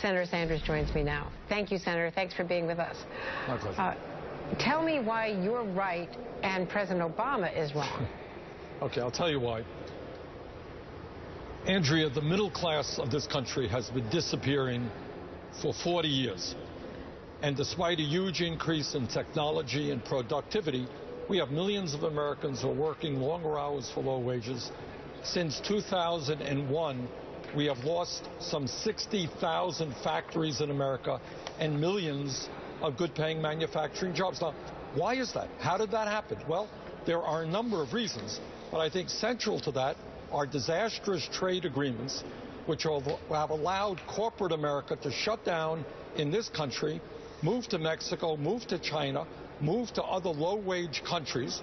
Senator Sanders joins me now. Thank you, Senator. Thanks for being with us. My pleasure. Tell me why you're right and President Obama is wrong. Okay, I'll tell you why. Andrea, the middle class of this country has been disappearing for 40 years. And despite a huge increase in technology and productivity, we have millions of Americans who are working longer hours for low wages. Since 2001, we have lost some 60,000 factories in America and millions of good-paying manufacturing jobs. Now, why is that? How did that happen? Well, there are a number of reasons, but I think central to that are disastrous trade agreements which have allowed corporate America to shut down in this country, move to Mexico, move to China, move to other low-wage countries,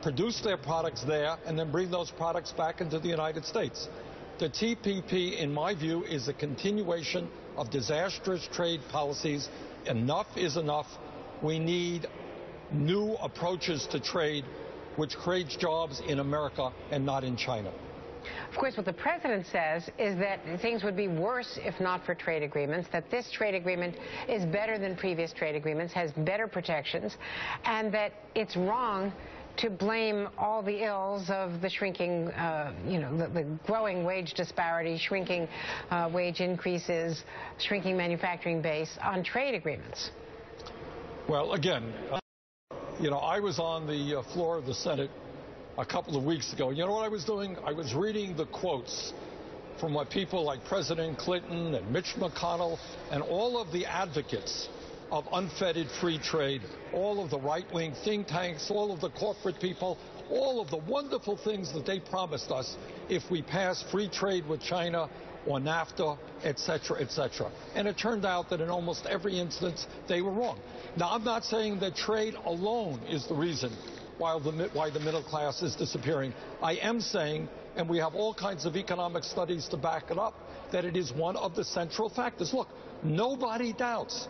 produce their products there, and then bring those products back into the United States. The TPP, in my view, is a continuation of disastrous trade policies. Enough is enough. We need new approaches to trade, which creates jobs in America and not in China. Of course, what the president says is that things would be worse if not for trade agreements, that this trade agreement is better than previous trade agreements, has better protections, and that it's wrong to blame all the ills of the shrinking, the growing wage disparity, shrinking wage increases, shrinking manufacturing base on trade agreements. Well, again, I was on the floor of the Senate a couple of weeks ago. You know what I was doing? I was reading the quotes from what people like President Clinton and Mitch McConnell and all of the advocates of unfettered free trade, all of the right-wing think tanks, all of the corporate people, all of the wonderful things that they promised us if we pass free trade with China or NAFTA, et cetera, et cetera. And it turned out that in almost every instance, they were wrong. Now, I'm not saying that trade alone is the reason why the middle class is disappearing. I am saying, and we have all kinds of economic studies to back it up, that it is one of the central factors. Look, nobody doubts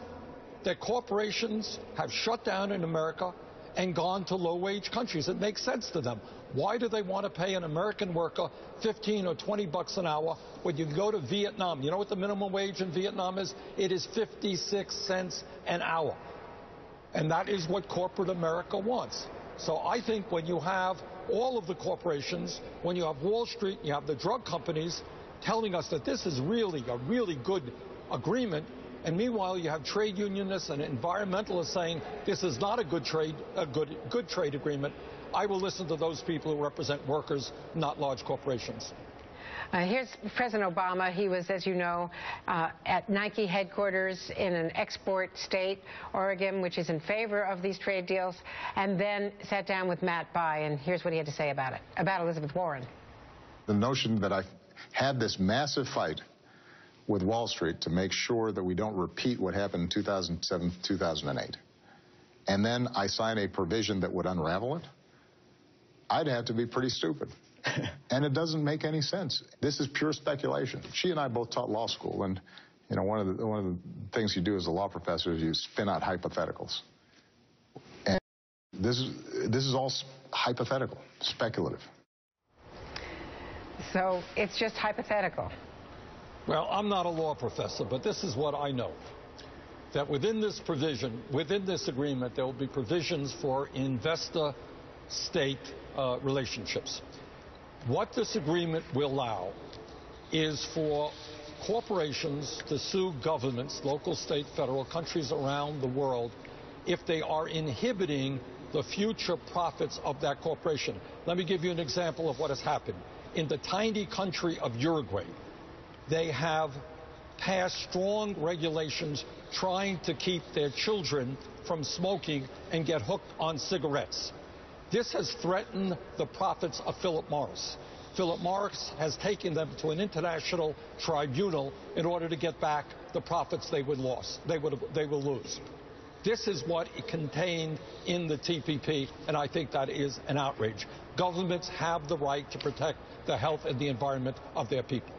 that corporations have shut down in America and gone to low-wage countries. It makes sense to them. Why do they want to pay an American worker 15 or 20 bucks an hour when you can go to Vietnam? You know what the minimum wage in Vietnam is? It is 56 cents an hour. And that is what corporate America wants. So I think when you have all of the corporations, when you have Wall Street, you have the drug companies telling us that this is really a really good agreement, and meanwhile you have trade unionists and environmentalists saying this is not a good trade agreement, I will listen to those people who represent workers, not large corporations. Here's President Obama. He was, as you know, at Nike headquarters in an export state, Oregon, which is in favor of these trade deals, and then sat down with Matt Bai, and here's what he had to say about it, about Elizabeth Warren. The notion that I had this massive fight with Wall Street to make sure that we don't repeat what happened in 2007, 2008, and then I sign a provision that would unravel it, I'd have to be pretty stupid. And it doesn't make any sense. This is pure speculation. She and I both taught law school, and one of the things you do as a law professor is you spin out hypotheticals. And this is all hypothetical, speculative. So it's just hypothetical. Well, I'm not a law professor, but this is what I know. That within this provision, within this agreement, there will be provisions for investor-state relationships. What this agreement will allow is for corporations to sue governments, local, state, federal, countries around the world, if they are inhibiting the future profits of that corporation. Let me give you an example of what has happened. In the tiny country of Uruguay, they have passed strong regulations trying to keep their children from smoking and get hooked on cigarettes. This has threatened the profits of Philip Morris. Philip Morris has taken them to an international tribunal in order to get back the profits they will lose. This is what it contained in the TPP, and I think that is an outrage. Governments have the right to protect the health and the environment of their people.